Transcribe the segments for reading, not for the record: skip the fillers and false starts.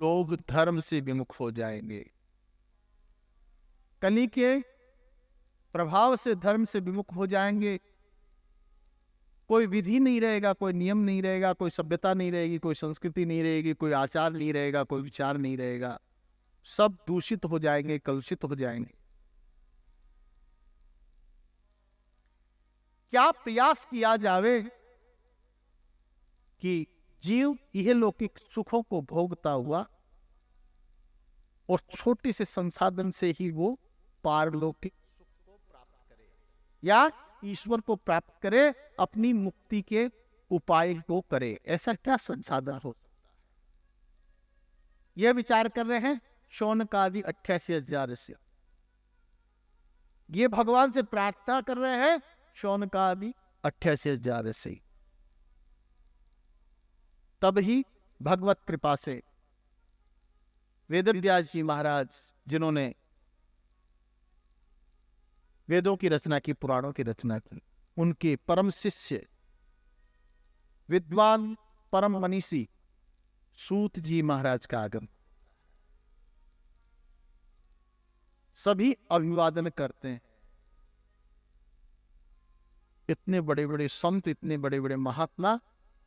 लोग धर्म से विमुख हो जाएंगे। कली के प्रभाव से धर्म से विमुख हो जाएंगे। कोई विधि नहीं रहेगा, कोई नियम नहीं रहेगा, कोई सभ्यता नहीं रहेगी, कोई संस्कृति नहीं रहेगी, कोई आचार नहीं रहेगा, कोई विचार नहीं रहेगा। सब दूषित हो जाएंगे, कलुषित हो जाएंगे। क्या प्रयास किया जावे कि जीव यह लौकिक सुखों को भोगता हुआ और छोटे से संसाधन से ही वो पारलौकिक सुख को प्राप्त करे या ईश्वर को प्राप्त करे, अपनी मुक्ति के उपाय को करे। ऐसा क्या संसाधन हो सकता है? यह विचार कर रहे हैं शौनकादि 88,000 ऋषि। ये भगवान से प्रार्थना कर रहे हैं शौनकादि 88,000 ऋषि। तब ही भगवत कृपा से वेदव्यास जी महाराज, जिन्होंने वेदों की रचना की, पुराणों की रचना की, उनके परम शिष्य विद्वान परम मनीषी सूत जी महाराज का आगमन। सभी अभिवादन करते हैं। इतने बड़े बड़े संत, इतने बड़े बड़े महात्मा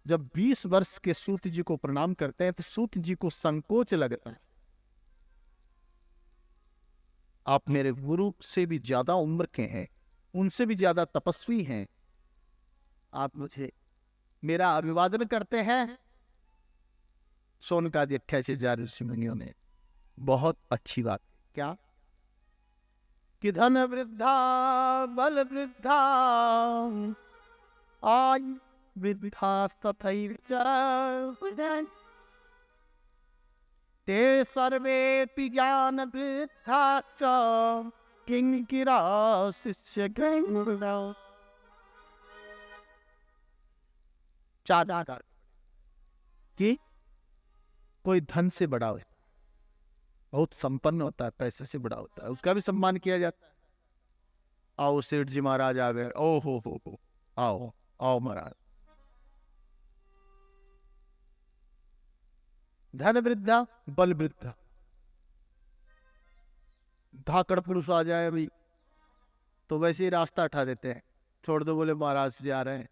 जब 20 वर्ष के सूत जी को प्रणाम करते हैं तो सूत जी को संकोच लगता है। आप मेरे गुरु से भी ज्यादा उम्र के हैं, उनसे भी ज्यादा तपस्वी हैं, आप मुझे मेरा अभिवादन करते हैं। शौनकादि 88,000 ऋषि मुनियों ने बहुत अच्छी बात क्या कि धन वृद्धा बल वृद्धा आयु वृद्धा तथैव च ते सर्वेपि ज्ञान वृद्धा च किंकिरा शिष्य गृह्णा। चार कि कोई धन से बड़ा होता है, बहुत संपन्न होता है, पैसे से बड़ा होता है, उसका भी सम्मान किया जाता है। आओ सेठ जी महाराज आ गए, ओ हो, आओ आओ महाराज। धन वृद्धा बल वृद्धा, धाकड़ पुरुष आ जाए अभी तो वैसे ही रास्ता उठा देते हैं, छोड़ दो, बोले महाराज जी आ रहे हैं।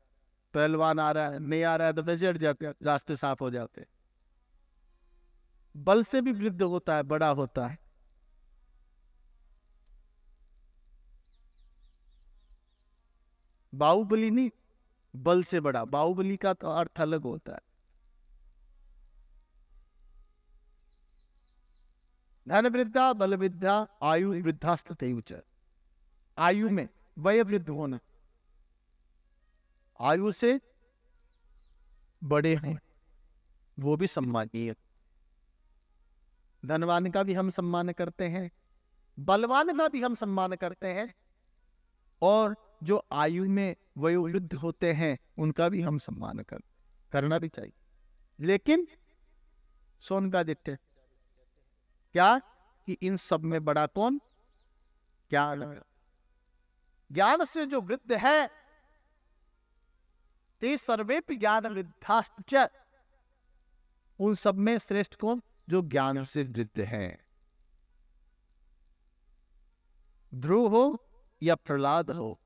पहलवान आ रहा है, नहीं आ रहा है तो वैसे हट जाते हैं, रास्ते साफ हो जाते हैं। बल से भी वृद्ध होता है, बड़ा होता है। बाहुबली नहीं, बल से बड़ा, बाहुबली का तो अर्थ अलग होता है। धन वृद्धा बल वृद्धा आयु वृद्धास्ततैव च। आयु में वय वृद्ध होना, आयु से बड़े हैं वो भी सम्मानीय। धनवान का भी हम सम्मान करते हैं, बलवान का भी हम सम्मान करते हैं, और जो आयु में वयोवृद्ध होते हैं उनका भी हम सम्मान करना भी चाहिए। लेकिन शौनकादित्य क्या कि इन सब में बड़ा कौन? ज्ञान। ज्ञान से जो वृद्ध है, ते सर्वेपि ज्ञान वृद्धाश्च, उन सब में श्रेष्ठ कौन? जो ज्ञान से वृद्ध है। ध्रुव हो या प्रहलाद हो,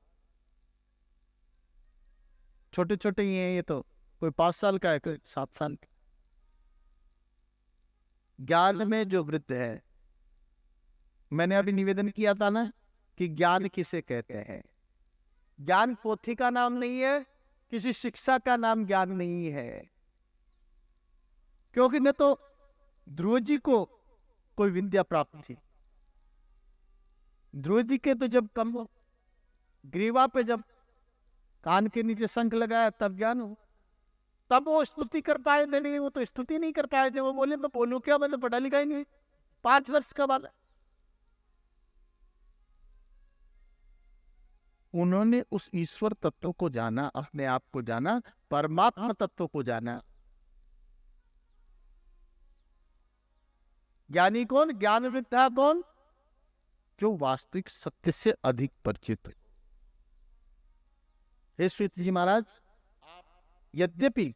छोटे छोटे ही हैं ये तो, कोई 5 साल का है, कोई 7 साल का। ज्ञान में जो वृद्ध है, मैंने अभी निवेदन किया था ना कि ज्ञान किसे कहते हैं। ज्ञान पोथी का नाम नहीं है, किसी शिक्षा का नाम ज्ञान नहीं है। क्योंकि न तो ध्रुव जी को कोई विद्या प्राप्त थी। ध्रुव जी के तो जब कम ग्रीवा पे जब कान के नीचे शंख लगाया तब ज्ञान हो, तब वो स्तुति कर पाए थे। नहीं, वो तो स्तुति नहीं कर पाए थे। वो बोले मैं बोलूं क्या, मैंने पढ़ा लिखा ही नहीं, 5 वर्ष का बालक। उन्होंने उस ईश्वर तत्व को जाना, अपने आप को जाना, परमात्मा तत्व को जाना। ज्ञानी कौन? ज्ञान वृद्धा कौन? जो वास्तविक सत्य से अधिक परिचित है। हे श्रीत जी महाराज, यद्यपि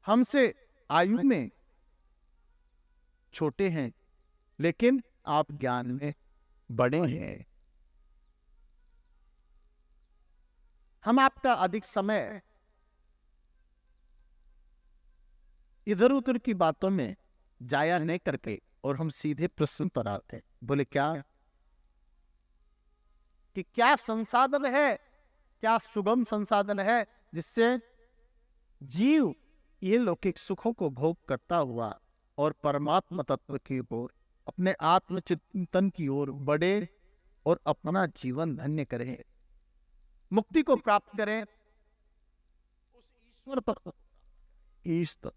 हमसे आयु में छोटे हैं, लेकिन आप ज्ञान में बड़े हैं। हम आपका अधिक समय इधर उधर की बातों में जाया नहीं करके और हम सीधे प्रश्न पर आते हैं। बोले क्या कि क्या संसाधन है, क्या सुगम संसाधन है जिससे जीव ये लौकिक सुखों को भोग करता हुआ और परमात्मा तत्व की ओर, अपने आत्मचिंतन की ओर बढ़े और अपना जीवन धन्य करे, मुक्ति को प्राप्त करें, उस ईश्वर तत्व, ईश तत्व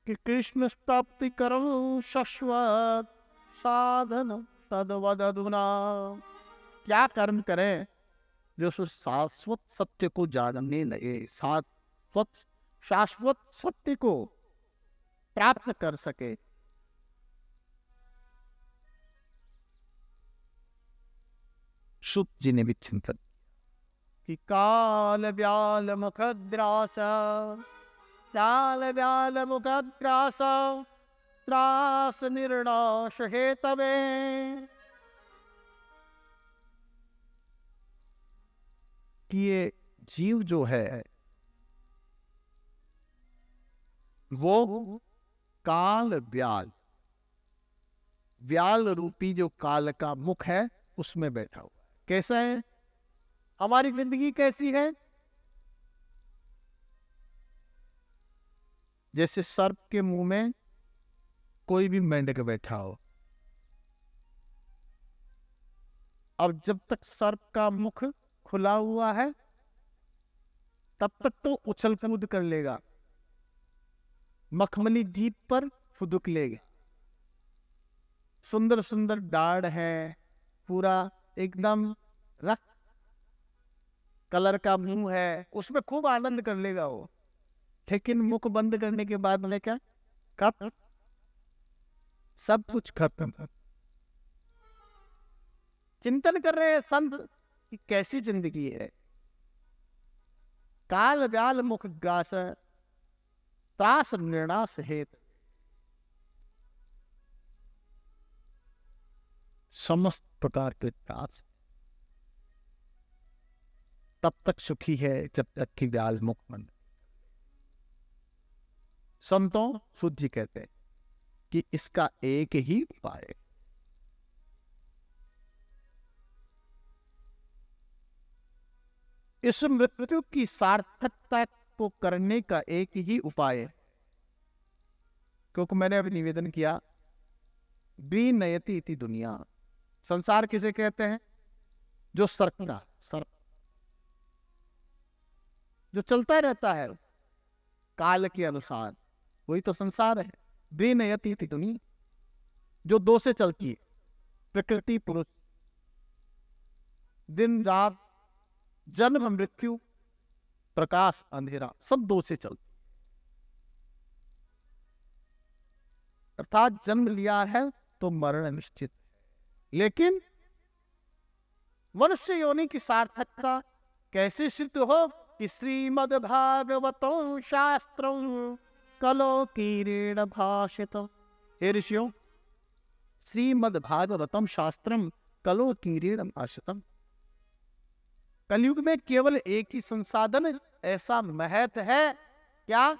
कि कृष्ण प्राप्ति करो शाश्वत साधन तद्वदधुना। क्या कर्म करें जो शाश्वत सत्य को जानने लगे, शाश्वत सत्य को प्राप्त कर सके। शुद्ध जी ने भी चिंतन कि काल व्याल मुखद्रास, काल व्याल मुखद्रास त्रास निर्णाश हेतवे। कि ये जीव जो है वो काल व्याल, व्याल रूपी जो काल का मुख है उसमें बैठा हुआ है। कैसा है? हमारी जिंदगी कैसी है? जैसे सर्प के मुंह में कोई भी मेंढक बैठा हो। अब जब तक सर्प का मुख खुला हुआ है तब तक तो उछल कूद कर लेगा, मखमली जीप पर फुदक लेगा। सुंदर सुंदर डाढ़ है, पूरा एकदम रक्त कलर का मुंह है, उसमें खूब आनंद कर लेगा वो। लेकिन मुख बंद करने के बाद में क्या, कब सब कुछ खत्म। चिंतन कर रहे हैं संत कि कैसी जिंदगी है। काल व्याल मुख ग्रास त्रास निर्णास हेत, समस्त प्रकार के त्रास तब तक सुखी है जब तक कि व्याल मुख बंद। संतों शुद्ध जी कहते हैं कि इसका एक ही उपाय है। इस मृत्यु की सार्थकता को करने का एक ही उपाय है। क्योंकि मैंने अभी निवेदन किया, विनयति इति दुनिया, संसार किसे कहते हैं? जो सर्प जो चलता रहता है काल के अनुसार, वही तो संसार है। विनयति इति दुनिया, जो दो से चलती है, प्रकृति पुरुष, दिन रात, जन्म मृत्यु, प्रकाश अंधेरा, सब दो से चलती। अर्थात जन्म लिया है तो मरण निश्चित है। लेकिन मनुष्य योनि की सार्थकता कैसे सिद्ध हो कि श्रीमद् भागवतम शास्त्रम कलो कीरेण भाषितम। हे ऋषियों, श्रीमद् भागवतम शास्त्रम कलो कीरेण भाषितम। कलयुग में केवल एक ही संसाधन ऐसा महत है, क्या?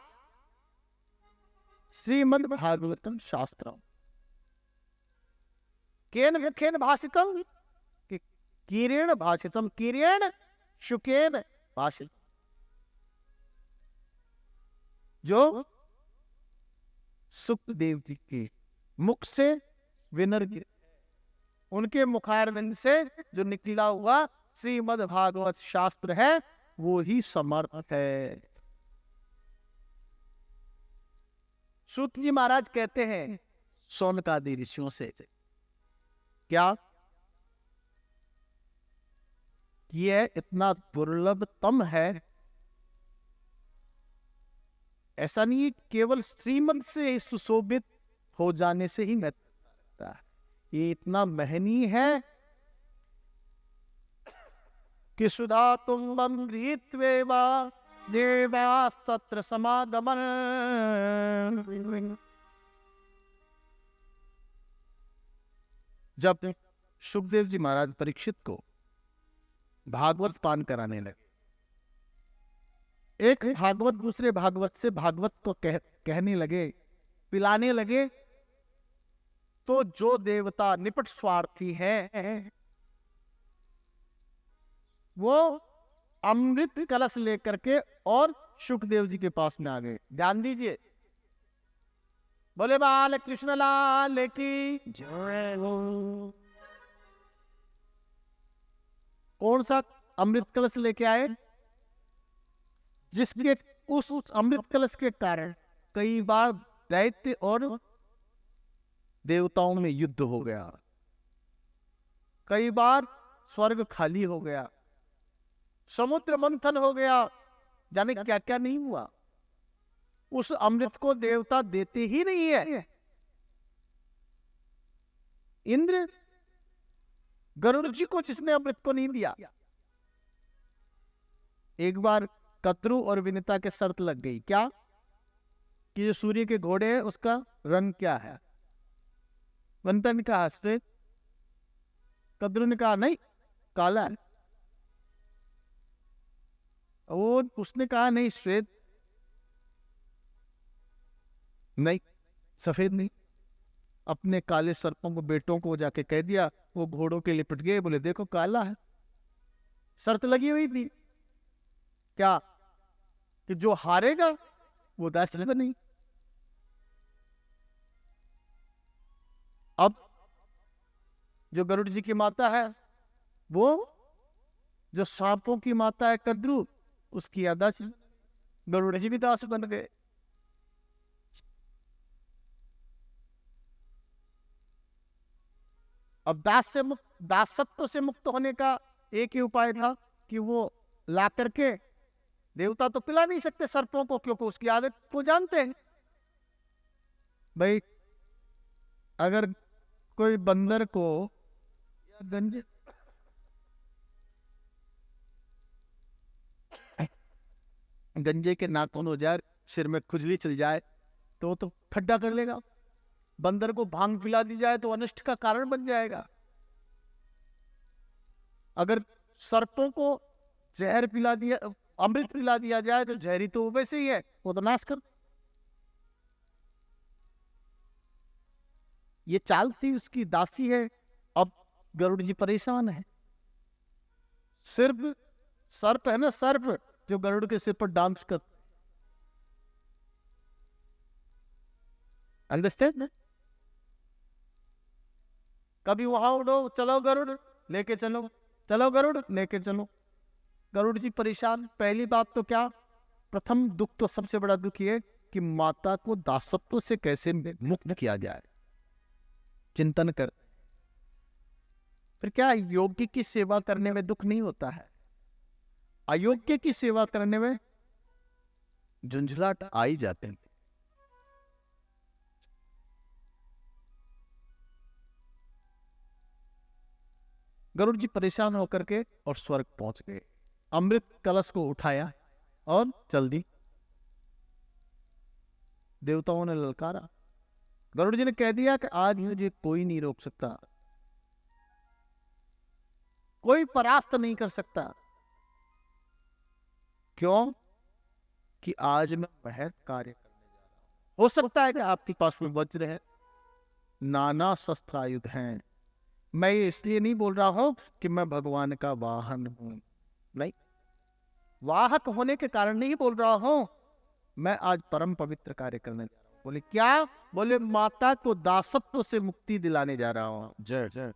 श्रीमद् भागवतम शास्त्रम केन मुखेन भाषितम, कीरेण भाषितम, कीरेण शुकेन भाषितम। जो सुखदेव जी के मुख से विनर्गित, उनके मुखारविंद से जो निकला हुआ श्रीमद् भागवत शास्त्र है, वो ही समर्थ है। सूत जी महाराज कहते हैं शौनकादि ऋषियों से, क्या यह इतना दुर्लभतम है? ऐसा नहीं केवल श्रीमद से सुशोभित हो जाने से ही लगता है, ये इतना महनीय है कि सुधा तुम्बम गृहीत्वेवा देवास्तत्र समागमन। जब सुखदेव जी महाराज परीक्षित को भागवत पान कराने लगे, एक भागवत दूसरे भागवत से भागवत को कहने लगे, पिलाने लगे, तो जो देवता निपट स्वार्थी है वो अमृत कलश लेकर के और सुखदेव जी के पास में आ गए। ध्यान दीजिए, बोले बाल कृष्ण लाल की जय हो। कौन सा अमृत कलश लेके आए? जिसके उस अमृत कलश के कारण कई बार दैत्य और देवताओं में युद्ध हो गया, कई बार स्वर्ग खाली हो गया, समुद्र मंथन हो गया, जाने क्या क्या नहीं हुआ। उस अमृत को देवता देते ही नहीं है। इंद्र गरुड़ जी को जिसने अमृत को नहीं दिया, एक बार कद्रु और विनिता के शर्त लग गई, क्या कि जो सूर्य के घोड़े है उसका रंग क्या है। विनिता ने कहा श्वेत, कद्रु ने कहा नहीं काला है, वो उसने कहा नहीं श्वेत, नहीं सफेद नहीं। अपने काले सर्पों को बेटों को जाके कह दिया, वो घोड़ों के लिपट गए, बोले देखो काला है। शर्त लगी हुई थी क्या कि जो हारेगा वो दास नहीं। अब जो गरुड़ जी की माता है, वो जो सांपों की माता है कद्रु, उसकी दास, गरुड़ जी भी दास बन गए। अब दासत्व से मुक्त होने का एक ही उपाय था कि वो ला करके, देवता तो पिला नहीं सकते सर्पों को क्योंकि उसकी आदत को जानते हैं। भाई अगर कोई बंदर को गंजे गंजे के नाखून हो जाए, सिर में खुजली चल जाए तो खड्डा कर लेगा। बंदर को भांग पिला दी जाए तो अनिष्ट का कारण बन जाएगा। अगर सर्पों को जहर पिला दिया, अमृत पिला दिया जाए तो जहरी तो वैसे ही है, वो तो नाश कर। ये चाल थी उसकी, दासी है। अब गरुड़ जी परेशान है। सिर्फ सर्प है ना, सर्प जो गरुड़ के सिर पर डांस कर, अंडरस्टैंड ना? कभी वहां उड़ो, चलो गरुड़ लेके चलो, चलो गरुड़ लेके चलो। गरुड़ जी परेशान। पहली बात तो क्या, प्रथम दुख तो सबसे बड़ा दुख ये कि माता को दासत्व से कैसे मुक्त किया जाए, चिंतन कर। फिर क्या, योग्य की सेवा करने में दुख नहीं होता है, अयोग्य की सेवा करने में झुंझलाट आ ही जाते हैं। गरुड़ जी परेशान होकर के और स्वर्ग पहुंच गए। अमृत कलश को उठाया और चल दी। देवताओं ने ललकारा। गरुड़ जी ने कह दिया कि आज मुझे कोई नहीं रोक सकता, कोई परास्त नहीं कर सकता। क्यों कि आज मैं महत्व कार्य करने जा रहा हूं। हो सकता है कि आपके पास में वज्र है, नाना शस्त्रायुध हैं। मैं ये इसलिए नहीं बोल रहा हूं कि मैं भगवान का वाहन हूं, नहीं, वाहक होने के कारण नहीं बोल रहा हूं। मैं आज परम पवित्र कार्य करने जा रहा हूं। बोले क्या? बोले माता को दासत्व से मुक्ति दिलाने जा रहा हूं। जय जय।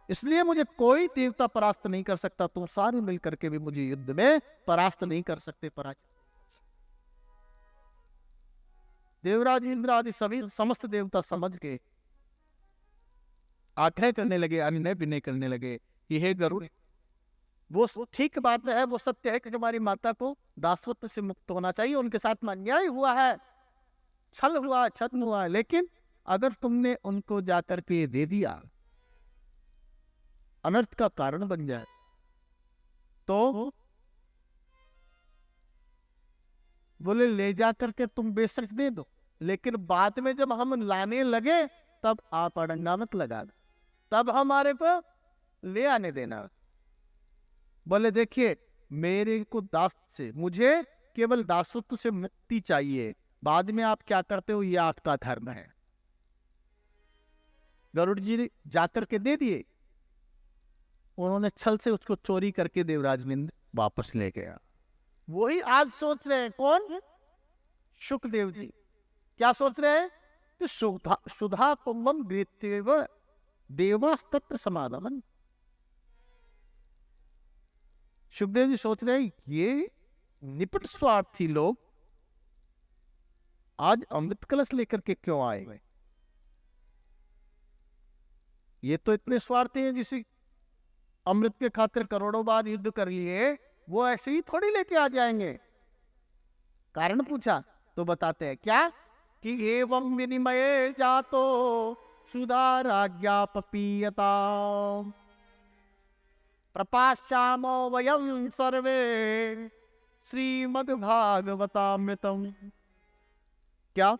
इसलिए मुझे कोई देवता परास्त नहीं कर सकता। तुम सारे मिलकर के भी मुझे युद्ध में परास्त नहीं कर सकते, पराजित। देवराज इंद्र आदि सभी समस्त देवता समझ के आग्रह करने लगे, अनुनय विनय करने लगे कि हे गरुड़, वो ठीक बात है, वो सत्य है कि हमारी माता को दासत्व से मुक्त होना चाहिए। उनके साथ में अन्याय हुआ है, छल हुआ, छद्म हुआ है, लेकिन अगर तुमने उनको जाकर के दे दिया, अनर्थ का कारण बन जाए, तो बोले ले जा करके तुम बेशक दे दो, लेकिन बाद में जब हम लाने लगे तब आप अड़ंगा मत लगा दो, तब हमारे को ले आने देना। बोले देखिए, मेरे को दास से, मुझे केवल दासत्व से मुक्ति चाहिए, बाद में आप क्या करते हो ये आपका धर्म है। गरुड़ जी ने जाकर के दे दिए, उन्होंने छल से उसको चोरी करके देवराज निंद वापस ले गया। वही आज सोच रहे हैं, कौन? शुकदेव जी। क्या सोच रहे हैं? कि सुधा सुधा कुंभम गृत्येव देवास्तत्र समागमन। सुखदेव जी सोच रहे हैं ये निपट स्वार्थी लोग आज अमृत कलश लेकर के क्यों आए? ये तो इतने स्वार्थी हैं, जिसे अमृत के खातिर करोड़ों बार युद्ध कर लिए, वो ऐसे ही थोड़ी लेके आ जाएंगे। कारण पूछा तो बताते हैं क्या कि एवं विनिमये जातो सुधा राज्ञा पपीयता प्रपाश्यामो वयं सर्वे श्रीमद्भागवतामृतम। क्या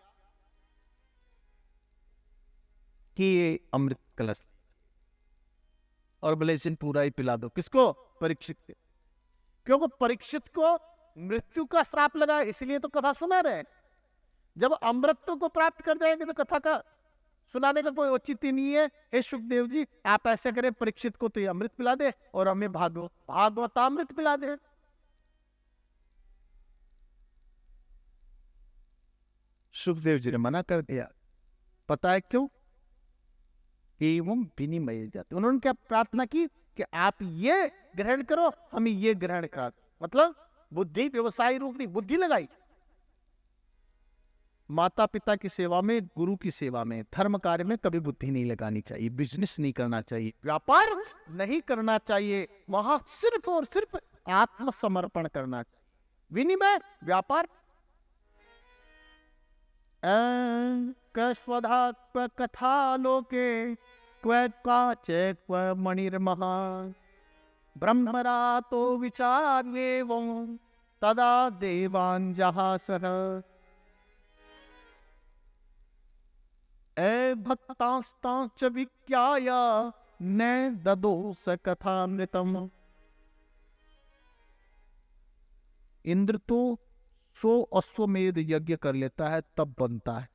कि ये अमृत कलश और बोले इसे पूरा ही पिला दो। किसको? परीक्षित के। क्योंकि परीक्षित को मृत्यु का श्राप लगा, इसलिए तो कथा सुना रहे। जब अमृत को प्राप्त कर जाएंगे तो कथा का सुनाने का कोई औचित्य नहीं है। हे सुखदेव जी, आप ऐसा करें, परीक्षित को तो ये अमृत पिला दे और हमें भागवतामृत पिला दे। सुखदेव जी ने मना कर दिया। पता है क्यों? एवं विनिमय जाते। उन्होंने क्या प्रार्थना की कि आप ये ग्रहण करो, हमें ये ग्रहण करा। मतलब बुद्धि, व्यवसाय रूपी बुद्धि लगाई। माता पिता की सेवा में, गुरु की सेवा में, धर्म कार्य में कभी बुद्धि नहीं लगानी चाहिए। बिजनेस नहीं करना चाहिए, व्यापार नहीं करना चाहिए। वहां सिर्फ और सिर्फ आत्मसमर्पण करना चाहिए। विनिमय, व्यापार। स्वधा कथा लोके क्व मणिर्महा ब्रह्मरातो विचार्येवं तदा देवान् जहासः। भक्तांश्च विज्ञाय न ददोस कथामृतम्। इंद्र तो 100 अश्वमेध यज्ञ कर लेता है तब बनता है,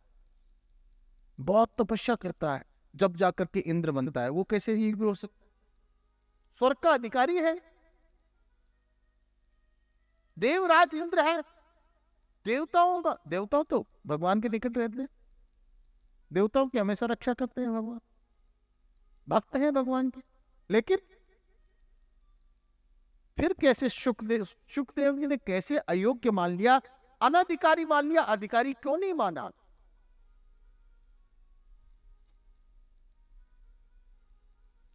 बहुत तपस्या करता है जब जाकर के इंद्र बनता है। वो कैसे ही हो सकता? स्वर्ग का अधिकारी है, देवराज इंद्र है। देवताओं तो भगवान के निकट रहते हैं, देवताओं की हमेशा रक्षा करते हैं भगवान, भक्त हैं भगवान के। लेकिन फिर कैसे सुखदेव जी ने कैसे अयोग्य मान लिया, अनधिकारी मान लिया? अधिकारी क्यों नहीं माना?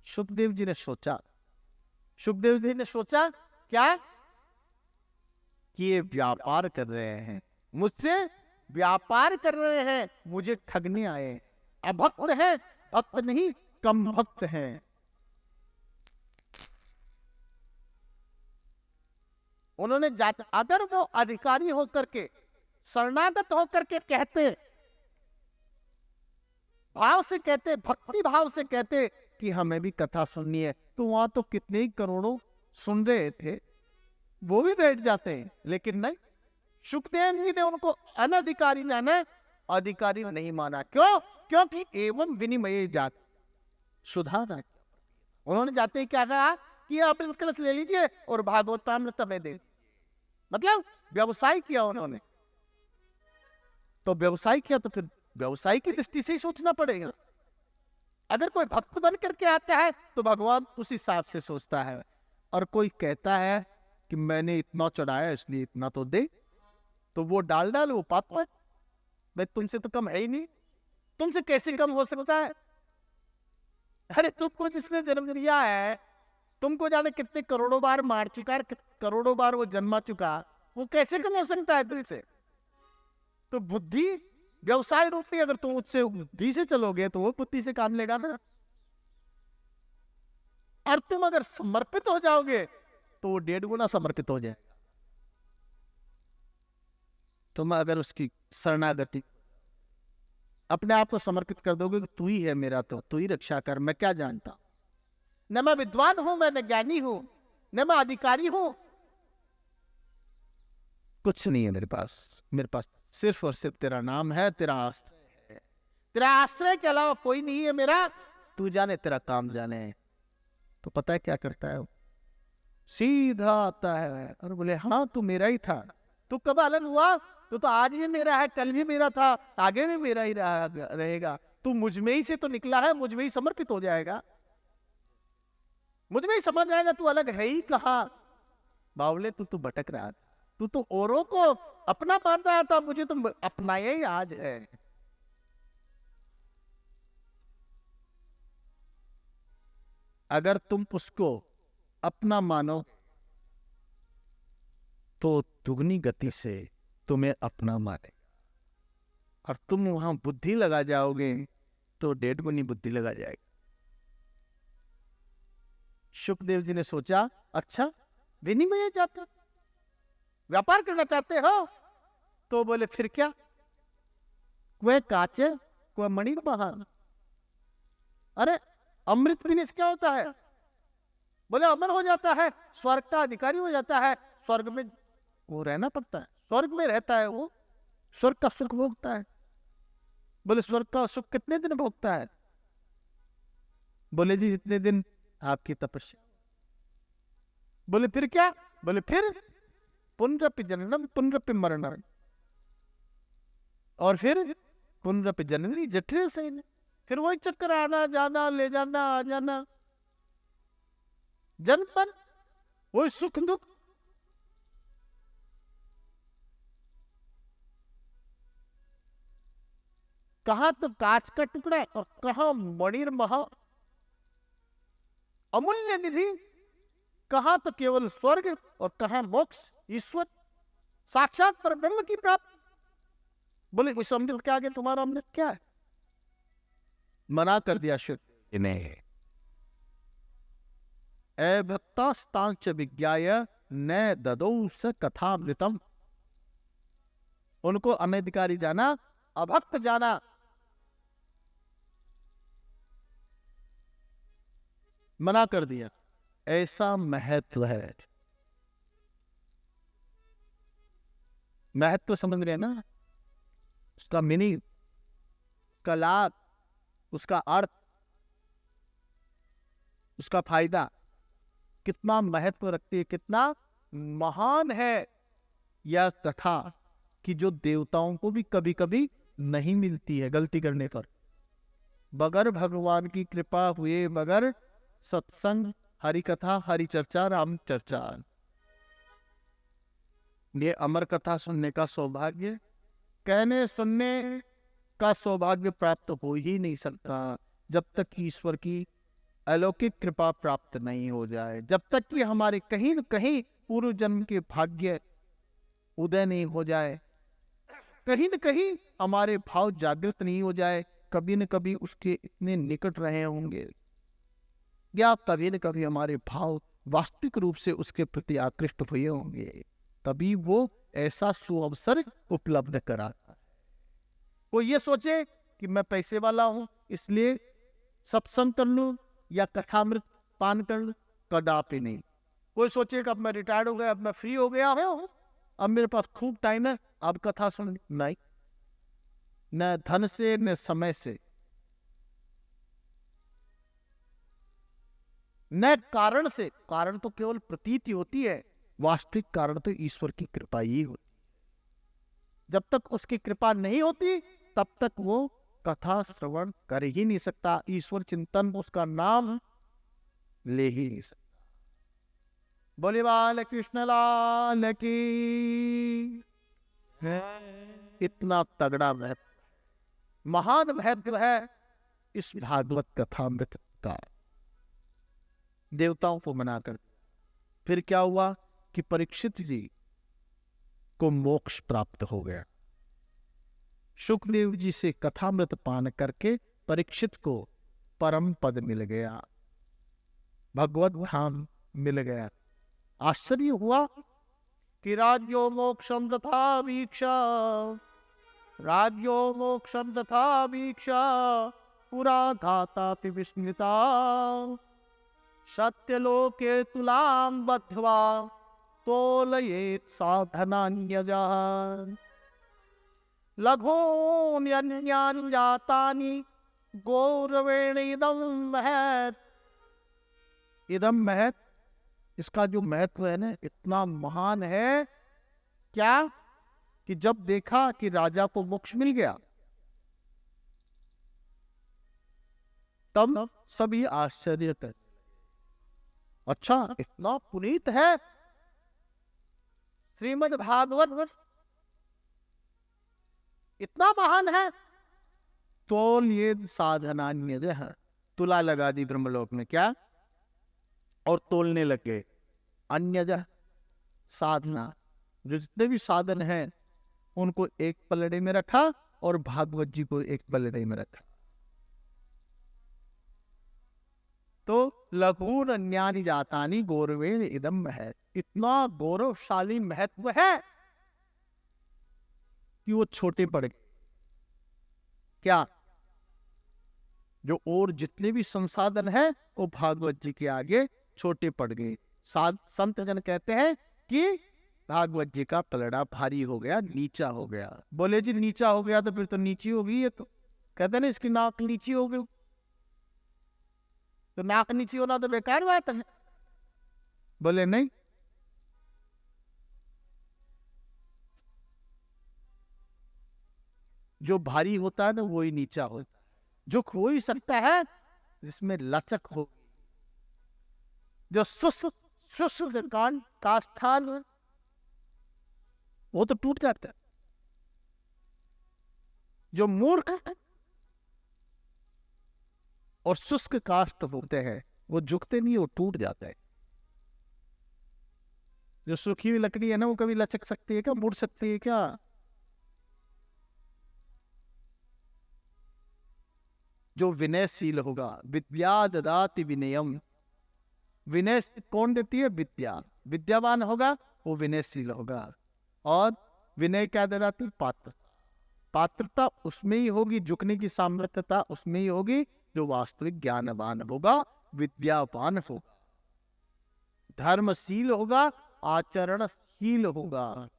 सुखदेव जी ने सोचा क्या कि ये व्यापार कर रहे हैं, मुझसे व्यापार कर रहे हैं, मुझे ठगने आए। अभक्त है, भक्त नहीं, कम भक्त हैं। उन्होंने अगर वो अधिकारी होकर के, शरणागत होकर के कहते, भाव से कहते, भक्ति भाव से कहते कि हमें भी कथा सुननी है, तो वहां तो कितने ही करोड़ों सुन रहे थे, वो भी बैठ जाते हैं। लेकिन नहीं, सुखदेव जी ने उनको अनधिकारी जाना, अधिकारी नहीं माना। क्यों? क्योंकि एवं विनिमय जात सुधार। उन्होंने जाते ही क्या कहा कि अमृत कलश ले लीजिए और भागवतामृत में दे। मतलब व्यवसाय किया उन्होंने। तो व्यवसाय किया तो फिर व्यवसाय की दृष्टि से ही सोचना पड़ेगा। अगर कोई भक्त बन करके आता है तो भगवान उस हिसाब से सोचता है। और कोई कहता है कि मैंने इतना चढ़ाया इसलिए इतना तो दे, तो वो डाल वो पाप है। भाई तुमसे तो कम है ही नहीं, तुमसे कैसे कम हो सकता है? अरे तुमको जिसने जन्म दिया है, तुमको जाने कितने करोड़ों बार मार चुका है, करोड़ों बार वो जन्मा चुका, वो कैसे कम हो सकता है तुमसे? तो बुद्धि, व्यवसाय रूपी अगर तुम उससे बुद्धि से चलोगे तो वो बुद्धि से काम लेगा ना। और तुम अगर समर्पित हो जाओगे तो वो 1.5 गुना समर्पित हो जाएगा। तुम अगर उसकी शरणागति अपने आप को समर्पित कर दोगे कि तू ही है मेरा, तो तू ही रक्षा कर, मैं क्या जानता, न मैं विद्वान हूं, मैं न ज्ञानी हूं, न मैं अधिकारी हूं, कुछ नहीं है मेरे पास सिर्फ और सिर्फ तेरा नाम है, तेरा आश्रय है, तेरा आश्रय के अलावा कोई नहीं है मेरा, तू जाने, तेरा काम जाने। तो पता है क्या करता है, सीधा आता है और बोले हाँ तू मेरा ही था, तू कब अलग हुआ, तो आज भी मेरा है, कल भी मेरा था, आगे भी मेरा ही रहेगा, तू मुझ में ही से तो निकला है, मुझ में ही समर्पित हो जाएगा, मुझ में ही समझ जाएगा तू अलग है ही कहा। बावले तू तो भटक रहा था, तू तो औरों को अपना मान रहा था, मुझे तो अपना ही आज है। अगर तुम उसको अपना मानो तो दुगनी गति से तुम्हें अपना माने, और तुम वहां बुद्धि लगा जाओगे तो 1.5 गुनी बुद्धि लगा जाएगी। सुखदेव जी ने सोचा, अच्छा विनिमय चाहते, व्यापार करना चाहते हो, तो बोले फिर क्या, वह काचे वह मणि महान, अरे अमृत पीने से क्या होता है, बोले अमर हो जाता है, स्वर्ग का अधिकारी हो जाता है, स्वर्ग में वो रहना पड़ता है, स्वर्ग में रहता है वो, स्वर्ग का सुख भोगता है। बोले स्वर्ग का सुख कितने दिन भोगता है, बोले जी जितने दिन आपकी तपस्या। बोले फिर क्या, बोले फिर पुनरपि जननम पुनरपि मरणम, और फिर पुनरपि जननी जठर से, फिर वही चक्कर, आना जाना, ले जाना आ जाना, जन्म पर वही सुख दुख। कहा तो कांच का टुकड़ा और कहा मणिर महा अमूल्य निधि, कहा तो केवल स्वर्ग और कहा मोक्ष, ईश्वर साक्षात पर ब्रह्म की प्राप्ति। बोले इस अमृत के आगे तुम्हारा अमृत क्या है, मना कर दिया शुद्ध ने। ए भक्तास्तांच विज्ञाय न ददौ स कथामृतम, उनको अनधिकारी जाना, अभक्त जाना, मना कर दिया। ऐसा महत्व है, महत्व समझ रहे ना, उसका मीनिंग, उसका लाभ, उसका अर्थ, उसका फायदा कितना महत्व रखती है, कितना महान है यह कथा, कि जो देवताओं को भी कभी कभी नहीं मिलती है गलती करने पर। बगैर भगवान की कृपा हुए, बगैर सत्संग, हरि कथा, हरि चर्चा, राम चर्चा, ये अमर कथा सुनने का सौभाग्य, कहने सुनने का सौभाग्य प्राप्त हो ही नहीं सकता जब तक कि ईश्वर की अलौकिक कृपा प्राप्त नहीं हो जाए, जब तक कि हमारे कहीं न कहीं पूर्व जन्म के भाग्य उदय नहीं हो जाए, कहीं न कहीं हमारे भाव जागृत नहीं हो जाए, कभी न कभी उसके इतने निकट रहे होंगे, या कभी न कभी हमारे भाव वास्तविक रूप से उसके प्रति आकृष्ट हुए होंगे, तभी वो ऐसा सुअवसर उपलब्ध कराता है। कोई ये सोचे कि मैं पैसे वाला हूं इसलिए सत्संग कर लूं या कथामृत पान कर लूं, कदापि नहीं। कोई सोचे कि अब मैं रिटायर्ड हो गया, अब मैं फ्री हो गया हूं, अब मेरे पास खूब टाइम है, अब कथा सुन, नहीं, न धन से न समय से, न कारण से। कारण तो केवल प्रतीति होती है, वास्तविक कारण तो ईश्वर की कृपा ही होती है। जब तक उसकी कृपा नहीं होती तब तक वो कथा श्रवण कर ही नहीं सकता, ईश्वर चिंतन, उसका नाम ले ही नहीं सकता। बोले बाल कृष्ण लाल की। इतना तगड़ा महत्व, महान महत्व है इस भागवत कथामृत का। देवताओं को मना कर, फिर क्या हुआ कि परीक्षित जी को मोक्ष प्राप्त हो गया। सुखदेव जी से कथामृत पान करके परीक्षित को परम पद मिल गया, भगवत धाम मिल गया। आश्चर्य हुआ कि राज्यो मोक्षम तथा वीक्षा, राज्यो मोक्षम तथा वीक्षा पुरा धाता विस्मृता, सत्यलोके तुलाम बद्ध्वा तोलयेत् साधनान्यजा, लघून्यन्यानि जातानि गौरवेण इदं महत्। इदम महत्, इसका जो महत्व है ना इतना महान है, क्या कि जब देखा कि राजा को मोक्ष मिल गया तब सभी आश्चर्य कर, अच्छा इतना पुनीत है श्रीमद् भागवत, इतना महान है। तोल ये साधनान्य है, तुला लगा दी ब्रह्मलोक में, क्या, और तोलने लगे अन्य साधना, जो जितने भी साधन हैं उनको एक पलड़े में रखा और भागवत जी को एक पलड़े में रखा। तो लघुन अन्यानि जातानि गौरवेण इदम है, इतना गौरवशाली महत्व है कि वो छोटे पड़ गए, क्या, जो और जितने भी संसाधन हैं वो भागवत जी के आगे छोटे पड़ गए। संत जन कहते हैं कि भागवत जी का पलड़ा भारी हो गया, नीचा हो गया। बोले जी नीचा हो गया तो फिर तो नीची हो गई है, तो कहते ना इसकी नाक नीची हो गई, तो नाक नीची होना तो बेकार बात है। बोले नहीं, जो भारी होता है ना वही नीचा होता है, जो खो ही सकता है जिसमें लचक हो, जो शुष्क का स्थान वो तो टूट जाता है। जो मूर्ख और शुष्क काष्ठ होते हैं वो झुकते नहीं, वो टूट जाता है। जो सूखी हुई लकड़ी है ना वो कभी लचक सकती है क्या, मुड़ सकती है क्या? जो विनयशील होगा, विद्या ददाति विनयम, विनय कौन देती है? विद्या। विद्यावान होगा वो विनयशील होगा, और विनय क्या ददाती? पात्र। पात्रता उसमें ही होगी, झुकने की सामर्थ्यता उसमें ही होगी जो वास्तविक ज्ञानवान होगा, विद्यावान होगा, धर्मशील होगा, आचरणशील होगा।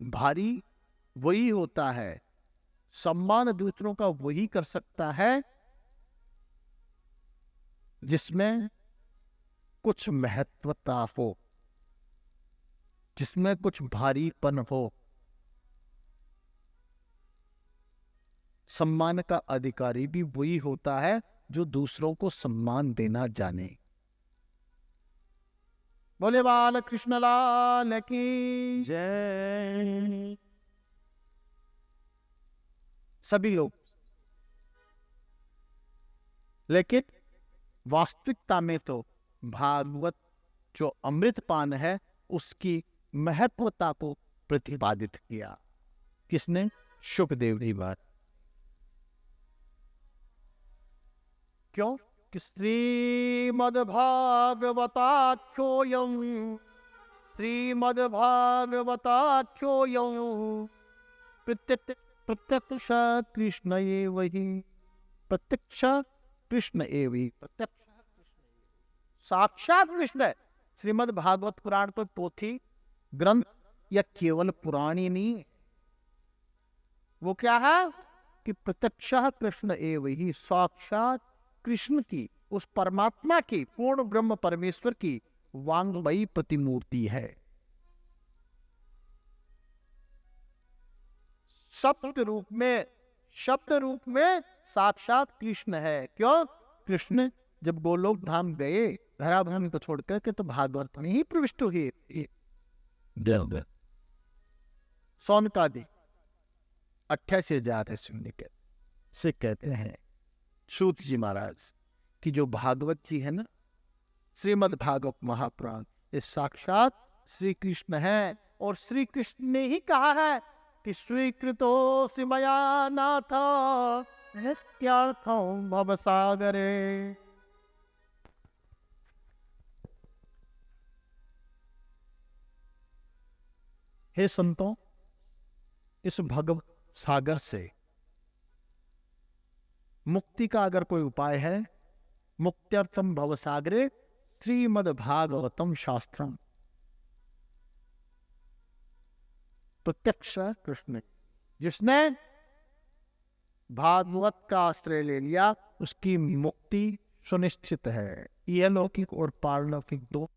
भारी वही होता है, सम्मान दूसरों का वही कर सकता है जिसमें कुछ महत्वता हो, जिसमें कुछ भारीपन हो। सम्मान का अधिकारी भी वही होता है जो दूसरों को सम्मान देना जाने। बोले बाल कृष्ण लाल की जय। सभी लोग, लेकिन वास्तविकता में तो भागवत जो अमृतपान है उसकी महत्वता को प्रतिपादित किया। किसने? शुकदेव जी बात। क्यों? कि श्रीमद्भागवताख्योऽयं, श्रीमद्भागवताख्योऽयं प्रत्यक्ष कृष्ण एव हि, प्रत्यक्ष कृष्ण एव हि, प्रत्यक्ष साक्षात कृष्ण है। श्रीमद् भागवत पुराण पर पोथी ग्रंथ या केवल पुराणी नहीं, वो क्या है कि प्रत्यक्ष कृष्ण एव ही, साक्षात कृष्ण की, उस परमात्मा की, पूर्ण ब्रह्म परमेश्वर की वांगमयी प्रतिमूर्ति है। शब्द रूप में साक्षात कृष्ण है। क्यों? कृष्ण जब गोलोक धाम गए, धराधाम को छोड़कर के, तो भागवत में ही प्रविष्ट हुए। सौनकादि 28,000 सुनने के से कहते हैं सूत जी महाराज कि जो भागवत जी है ना, श्रीमद् भागवत महापुराण, ये साक्षात श्री कृष्ण है। और श्री कृष्ण ने ही कहा है कि स्वीकृतो मया नाथ भवसागरे। हे संतों, इस भगवत सागर से मुक्ति का अगर कोई उपाय है, मुक्त्यर्थम भवसागरे श्रीमद् भागवतम शास्त्रम, प्रत्यक्ष कृष्ण। जिसने भागवत का आश्रय ले लिया उसकी मुक्ति सुनिश्चित है। यह लौकिक और पारलौकिक दो